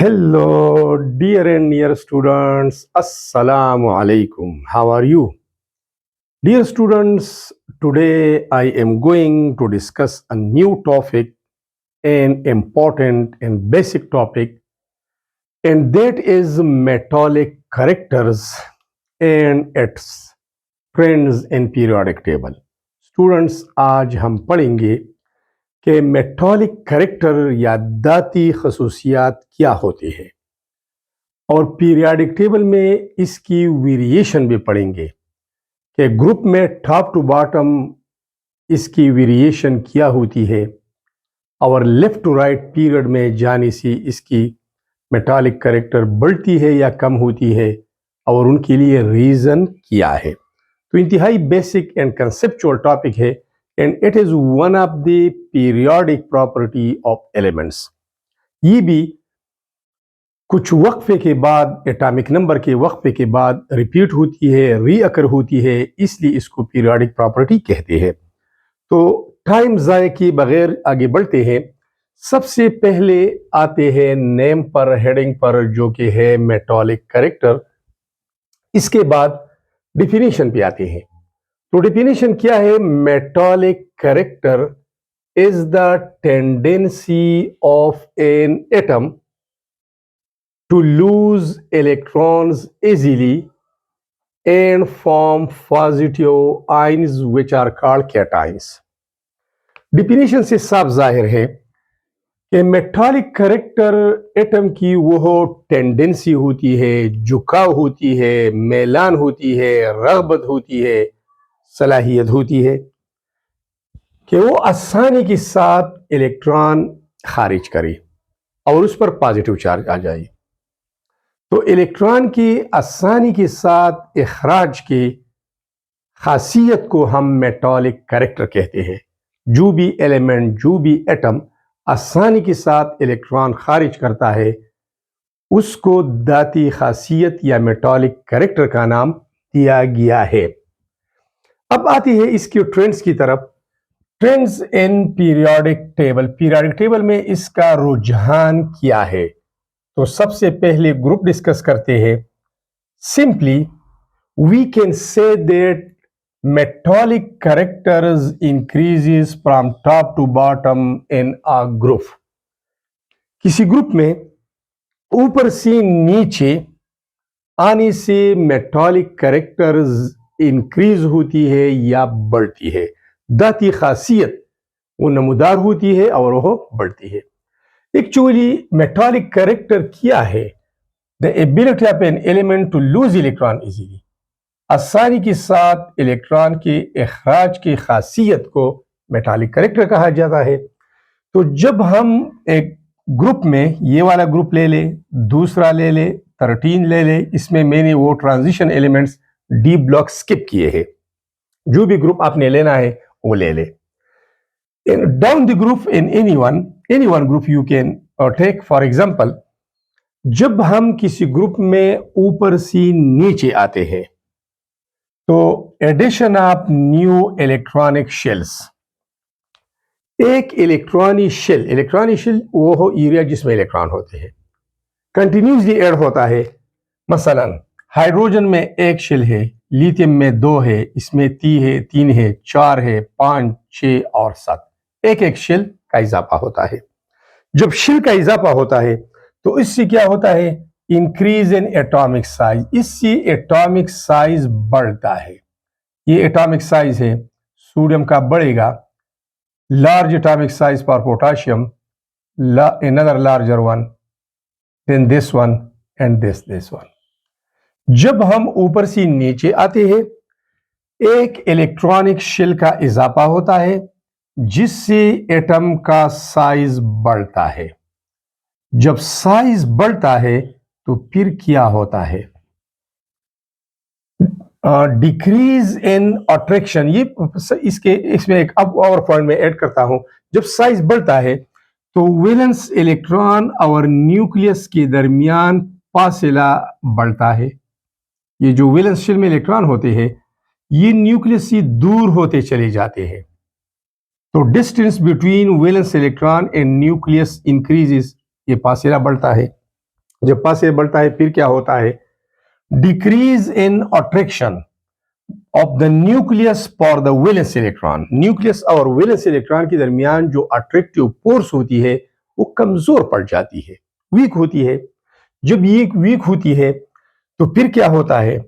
Hello, dear and near students. Assalamu alaikum. How are you? Dear students, today I am going to discuss a new topic, an important and basic topic, and that is metallic characters and its trends in periodic table. Students, आज हम पढ़ेंगे कि मेटॉलिक character या दाती खसूसियात क्या होती है और periodic table में इसकी वेरिएशन भी पढ़ेंगे कि ग्रुप में टॉप टू बॉटम इसकी वेरिएशन क्या होती है और लेफ्ट टू राइट पीरियड में जाने से इसकी मेटालिक करेक्टर बढ़ती है या कम होती है और उनके लिए रीज़न क्या है। तो इंतहाई बेसिक एंड कंसेप्चुअल टॉपिक है and it is one of the periodic property of elements. ये भी कुछ वक्फे के बाद, एटॉमिक नंबर के वक्फे के बाद रिपीट होती है, रीअकर होती है, इसलिए इसको पीरियोडिक प्रॉपर्टी कहते हैं। तो टाइम ज़ाय के बगैर आगे बढ़ते हैं। सबसे पहले आते हैं नेम पर, हेडिंग पर, जो कि है मेटॉलिक करेक्टर। इसके बाद डिफिनीशन पे आते हैं। तो डिफिनीशन क्या है? Metallic character is the tendency of an atom to lose electrons easily and form positive ions which are called cations. Definition से साफ जाहिर है कि मेटालिक करेक्टर एटम की वो टेंडेंसी होती है, झुकाव होती है, मैलान होती है, रगबत होती है, सलाहियत होती है कि वो आसानी के साथ इलेक्ट्रॉन खारिज करे और उस पर पॉजिटिव चार्ज आ जाए। तो इलेक्ट्रॉन की आसानी के साथ इखराज की खासियत को हम मेटॉलिक करेक्टर कहते हैं। जो भी एलिमेंट, जो भी एटम आसानी के साथ इलेक्ट्रॉन खारिज करता है उसको दाती खासियत या मेटॉलिक करेक्टर का नाम दिया गया है। अब आती है इसके ट्रेंड्स की तरफ। Trends in periodic table. Periodic table में इसका रुझान क्या है? तो सबसे पहले ग्रुप डिस्कस करते हैं। Simply we can say that metallic characters increases from top to bottom in a group. किसी ग्रुप में ऊपर से नीचे आने से मेटॉलिक करेक्टर्स इंक्रीज होती है या बढ़ती है। दाती खासियत वो नमूदार होती है और वो बढ़ती है। एक्चुअली मेटॉलिक करेक्टर क्या है? The ability of an element to lose electron easily. आसानी के साथ इलेक्ट्रॉन के इखराज की खासियत को मेटॉलिक करेक्टर कहा जाता है। तो जब हम एक ग्रुप में ये वाला ग्रुप ले ले, दूसरा ले ले, 13 ले ले, इसमें मैंने वो transition elements D block skip किए हैं। जो भी ग्रुप आपने लेना है वो ले ले। Down the group in any one group you can take. For example, जब हम किसी ग्रुप में ऊपर से नीचे आते हैं तो addition of new electronic shells. एक इलेक्ट्रॉनिक शेल वो हो एरिया जिसमें इलेक्ट्रॉन होते हैं, कंटिन्यूसली ऐड होता है। मसलन हाइड्रोजन में एक शेल है, लिथियम में 2 है, इसमें 3 है, 4 है, 5, 6 और 7। एक एक शेल का इजाफा होता है। जब शेल का इजाफा होता है तो इससे क्या होता है? Increase in atomic size. इससे एटॉमिक साइज बढ़ता है। ये एटॉमिक साइज है, सोडियम का बढ़ेगा, large atomic size for potassium, another larger one, then this one and this one. जब हम ऊपर से नीचे आते हैं एक इलेक्ट्रॉनिक शेल का इजाफा होता है जिससे एटम का साइज बढ़ता है। जब साइज बढ़ता है तो फिर क्या होता है? Decrease in attraction. ये इसमें एक अब और पॉइंट में ऐड करता हूं। जब साइज बढ़ता है तो वैलेंस इलेक्ट्रॉन और न्यूक्लियस के दरमियान फासला बढ़ता है। ये जो वैलेंस शेल में इलेक्ट्रॉन होते हैं ये न्यूक्लियस से दूर होते चले जाते हैं। तो distance between valence electron and nucleus increases, ये फासला बढ़ता है। जब पास बढ़ता है फिर क्या होता है, decrease in attraction of the nucleus for the valence electron. Nucleus और वैलेंस इलेक्ट्रॉन के दरमियान जो अट्रैक्टिव फोर्स होती है वो कमजोर पड़ जाती है, वीक होती है। जब ये वीक होती है तो फिर क्या होता है,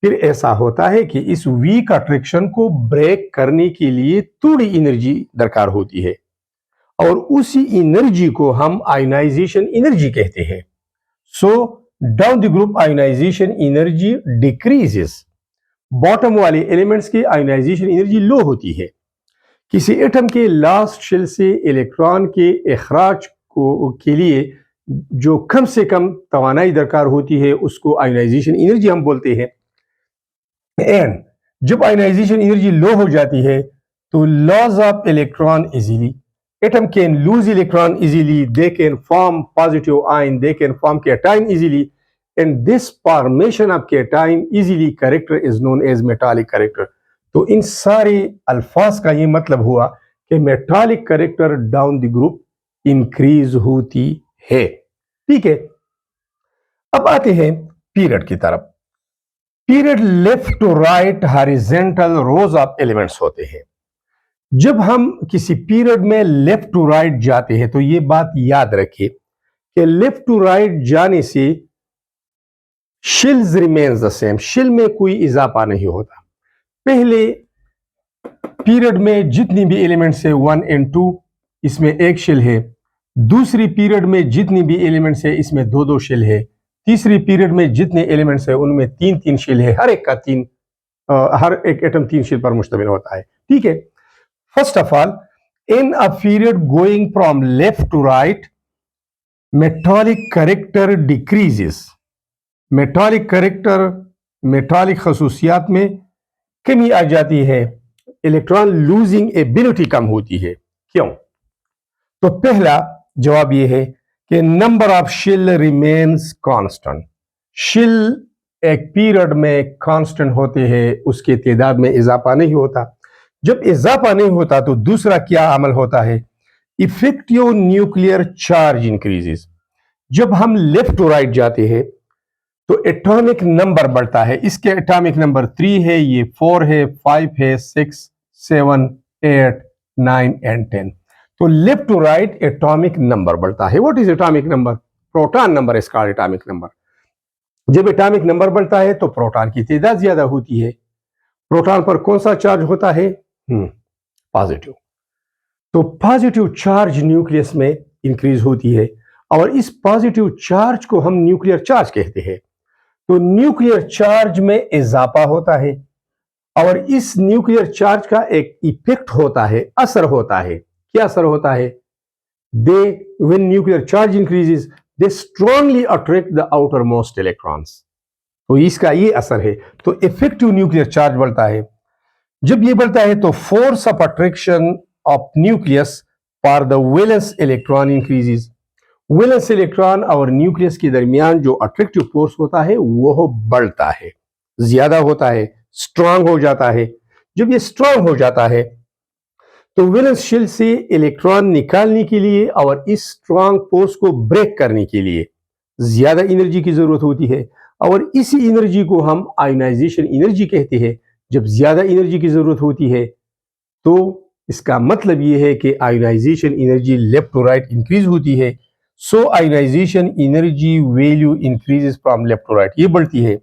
फिर ऐसा होता है कि इस वीक अट्रैक्शन को ब्रेक करने के लिए थोड़ी एनर्जी दरकार होती है और उसी एनर्जी को हम आयोनाइजेशन एनर्जी कहते हैं। So down the group ionization energy decreases. Bottom वाले एलिमेंट्स की आयोनाइजेशन एनर्जी लो होती है। किसी एटम के लास्ट शेल से इलेक्ट्रॉन के इखराज को के लिए जो कम से कम तवानाई दरकार होती है उसको आयोनाइजेशन एनर्जी हम बोलते हैं। एंड जब आयोनाइजेशन एनर्जी लो हो जाती है तो loss of electron easily, atom can lose electron easily, they can form positive ion, they can form cation easily, and this formation of cation easily character is known as metallic character। तो इन सारे अल्फाज का ये मतलब हुआ कि metallic character down the group increase होती है। ठीक है, अब आते हैं पीरियड की तरफ। Period left to right horizontal rows of elements होते हैं। जब हम किसी पीरियड में लेफ्ट टू राइट जाते हैं तो ये बात याद रखिए कि लेफ्ट टू राइट जाने से shells remains the same, shell में कोई इजाफा नहीं होता। पहले पीरियड में जितनी भी एलिमेंट्स है 1 और 2 इसमें एक शेल है, दूसरी पीरियड में जितनी भी एलिमेंट्स है इसमें 2-2 शेल है, तीसरी पीरियड में जितने एलिमेंट्स है उनमें 3-3 शेल है, हर एक एटम 3 शेल पर मुश्तमिल होता है। ठीक है, first of all, in a period going from left to right, metallic character decreases। metallic character, metallic खसूसियात में कमी आ जाती है, इलेक्ट्रॉन लूजिंग एबिलिटी कम होती है। क्यों? तो पहला जवाब यह है कि number of shell remains constant. Shell एक पीरियड में कांस्टेंट होते हैं, उसके तादाद में इजाफा नहीं होता। जब इजाफा नहीं होता तो दूसरा क्या अमल होता है, इफेक्टिव न्यूक्लियर चार्ज इंक्रीजेस। जब हम लेफ्ट टू राइट जाते हैं तो एटॉमिक नंबर बढ़ता है। इसके एटॉमिक नंबर 3 है, ये 4 है, 5 है, 6, 7, 8, 9 एंड 10। तो left to right atomic number बढ़ता है। What is atomic number? Proton number is called atomic number. जब एटॉमिक नंबर बढ़ता है तो प्रोटॉन की तादाद ज्यादा होती है। प्रोटॉन पर कौन सा चार्ज होता है? पॉजिटिव। तो पॉजिटिव चार्ज न्यूक्लियस में इंक्रीज होती है और इस पॉजिटिव चार्ज को हम न्यूक्लियर चार्ज कहते हैं। तो न्यूक्लियर चार्ज में इजाफा होता है और इस न्यूक्लियर चार्ज का एक इफेक्ट होता है, असर होता है। क्या असर होता है? When nuclear charge increases they strongly attract the outer most electrons. तो इसका ये असर है। तो इफेक्टिव न्यूक्लियर चार्ज बढ़ता है। जब ये बढ़ता है तो force of attraction of nucleus for the valence electron increases. Valence electron और न्यूक्लियस के दरमियान जो अट्रैक्टिव फोर्स होता है वो बढ़ता है, ज्यादा होता है, स्ट्रांग हो जाता है। जब ये स्ट्रांग हो जाता है तो वैलेंस शेल से इलेक्ट्रॉन निकालने के लिए और इस स्ट्रांग फोर्स को ब्रेक करने के लिए ज्यादा एनर्जी की जरूरत होती है और इसी एनर्जी को हम आयोनाइजेशन एनर्जी कहते हैं। जब ज्यादा एनर्जी की जरूरत होती है तो इसका मतलब यह है कि ionization energy left to right increase होती है। So ionization energy value increases from left to right, ये बढ़ती है।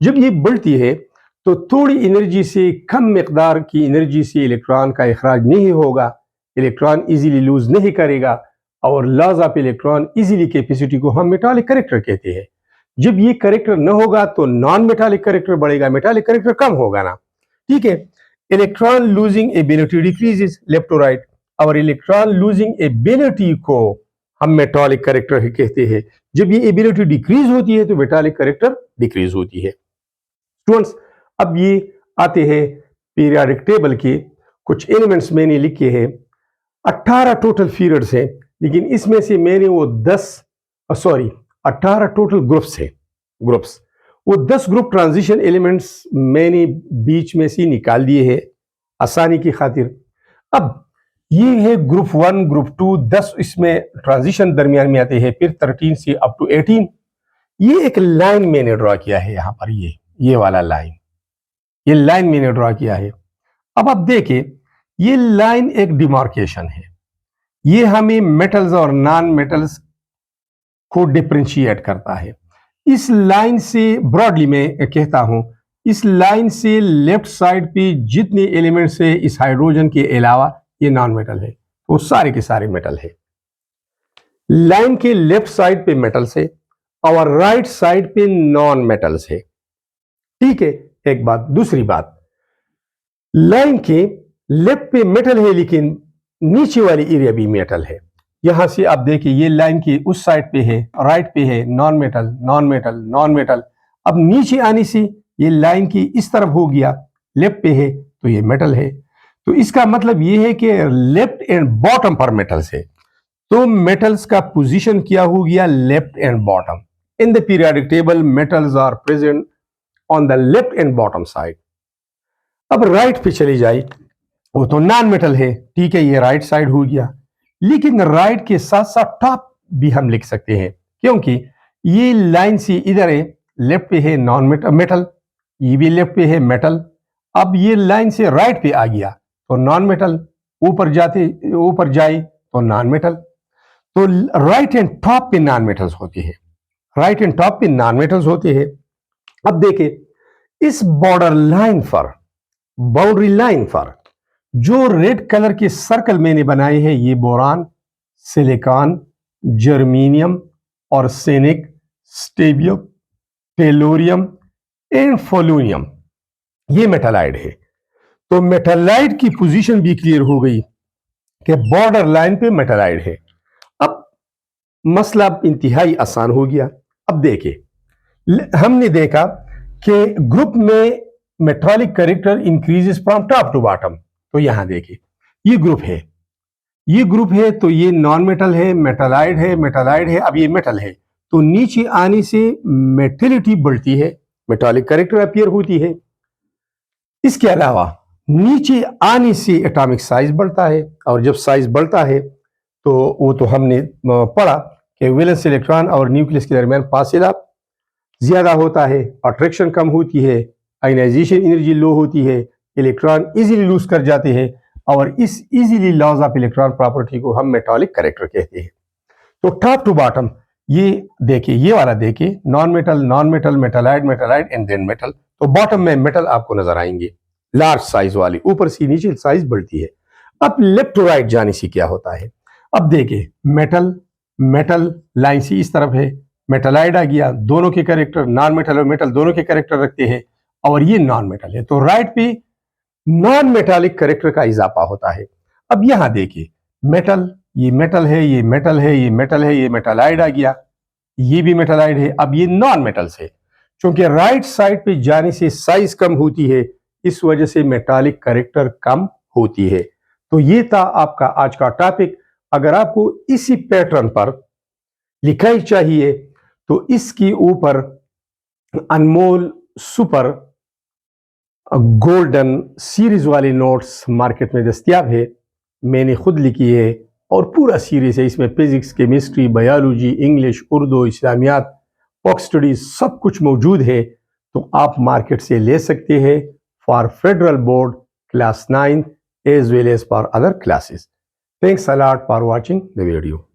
जब ये बढ़ती है तो थोड़ी एनर्जी से कम मिकदार की एनर्जी से इलेक्ट्रॉन का इखराज नहीं होगा, इलेक्ट्रॉन इजीली लूज नहीं करेगा और loss of electron easily capacity को हम मेटालिक कैरेक्टर कहते हैं। जब ये कैरेक्टर न होगा तो नॉन मेटालिक कैरेक्टर बढ़ेगा, मेटालिक कैरेक्टर कम होगा ना। ठीक है, electron losing ability decreases left to right और इलेक्ट्रॉन लूजिंग एबिलिटी को हम मेटालिक कैरेक्टर कहते हैं। जब ये एबिलिटी डिक्रीज होती है तो मेटालिक कैरेक्टर डिक्रीज होती है। स्टूडेंट्स, अब ये आते हैं पीरियोडिक टेबल के कुछ एलिमेंट्स मैंने लिखे हैं। 18 टोटल पीरियड्स हैं, लेकिन इसमें से मैंने वो 18 टोटल ग्रुप्स हैं। वो 10 ग्रुप ट्रांजिशन एलिमेंट्स मैंने बीच में से निकाल दिए हैं आसानी की खातिर। अब ये है ग्रुप 1, ग्रुप 2, 10 इसमें ट्रांजिशन दरमियान में आते हैं, फिर 13 से अप टू 18 ये एक लाइन मैंने ड्रॉ किया है यहाँ पर, ये वाला लाइन, ये लाइन मैंने ड्रॉ किया है। अब आप देखिए, ये लाइन एक डिमार्केशन है, ये हमें मेटल्स और नॉन मेटल्स को डिफरेंशिएट करता है। इस लाइन से ब्रॉडली मैं कहता हूं, इस लाइन से लेफ्ट साइड पे जितने एलिमेंट्स है इस हाइड्रोजन के अलावा ये नॉन मेटल है, वो सारे के सारे मेटल है। लाइन के लेफ्ट साइड पे मेटल्स है और राइट साइड पे नॉन मेटल्स है। ठीक है, एक बात। दूसरी बात, लाइन के लेफ्ट पे मेटल है लेकिन नीचे वाली एरिया भी मेटल है। यहां से आप देखिए, ये लाइन की उस साइड पे है, राइट पे है non metal non metal non metal. अब नीचे आने से ये लाइन की इस तरफ हो गया, लेफ्ट पे है तो ये मेटल है। तो इसका मतलब ये है कि लेफ्ट एंड बॉटम पर मेटल्स है, तो मेटल्स का पोजीशन क्या हो गया, left and bottom. In the periodic table metals are present on the left and bottom side. अब राइट पे चली जाए, वो तो नॉन मेटल है, ठीक है, ये राइट साइड हो गया। लेकिन राइट के साथ साथ टॉप भी हम लिख सकते हैं, क्योंकि ये लाइन से इधर है, लेफ्ट पे है नॉन मेटल, ये भी लेफ्ट पे है मेटल। अब ये लाइन से राइट पे आ गया तो नॉन मेटल, ऊपर जाए तो नॉन मेटल। तो राइट एंड टॉप पे नॉन मेटल्स होते हैं, राइट एंड टॉप पे नॉन मेटल्स होते हैं। अब देखिए, इस बॉर्डर लाइन पर, बाउंड्री लाइन पर जो रेड कलर के सर्कल मैंने बनाए हैं, ये boron, silicon, germanium, arsenic, stibium, tellurium and polonium, ये मेटालाइड है। तो मेटालाइड की पोजीशन भी क्लियर हो गई कि बॉर्डर लाइन पे मेटालाइड है। अब मसला इंतहाई आसान हो गया। अब देखिए, हमने देखा कि ग्रुप में metallic character increases from top to bottom. तो यहां देखिए, ये ग्रुप है, ये ग्रुप है, तो ये नॉन मेटल है, मेटालाइड है, मेटालाइड है, अब ये मेटल है। तो नीचे आने से मेटलिटी बढ़ती है, मेटालिक कैरेक्टर अपीयर होती है। इसके अलावा नीचे आने से एटॉमिक साइज बढ़ता है, और जब साइज बढ़ता है तो वो तो हमने पढ़ा कि वैलेंस इलेक्ट्रॉन और न्यूक्लियस के दरमियान फासिला ज्यादा होता है, अट्रैक्शन कम होती है, आयनाइजेशन एनर्जी लो होती है, इलेक्ट्रॉन इजीली लूज कर जाते हैं, और इस easily loss of electron property को हम मेटालिक कैरेक्टर कहते हैं। तो टॉप टू बॉटम ये देखिए, ये वाला देखिए, non metal, metalloid, metalloid and then metal. तो बॉटम में मेटल आपको नजर आएंगे, लार्ज साइज वाली, ऊपर से नीचे साइज बढ़ती है। अब लेफ्ट टू राइट जाने से क्या होता है, अब देखिए, मेटल मेटल लाइन से इस तरफ है, मेटालाइड आ गया, दोनों के कैरेक्टर, नॉन मेटल और मेटल दोनों के कैरेक्टर रखते हैं, और ये नॉन मेटल है। तो राइट पे नॉन मेटालिक कैरेक्टर का इजाफा होता है। अब यहां देखिए, मेटल, ये मेटल है, ये मेटल है, ये मेटल है, ये मेटालाइड आ गया, ये भी मेटालाइड है। अब ये नॉन मेटल्स है, क्योंकि राइट साइड पे जाने से साइज कम होती है, इस वजह से मेटालिक कैरेक्टर कम होती है। तो ये था आपका आज का टॉपिक। अगर आपको इसी पैटर्न पर लिखाई चाहिए तो इसके ऊपर अनमोल सुपर गोल्डन सीरीज वाले नोट्स मार्केट में दस्तयाब है, मैंने खुद लिखी है, और पूरा सीरीज है, इसमें physics, chemistry, biology, English, Urdu, इस्लामियात, पॉक स्टडीज सब कुछ मौजूद है। तो आप मार्केट से ले सकते हैं for federal board class 9 as well as for other classes. Thanks a lot for watching the video.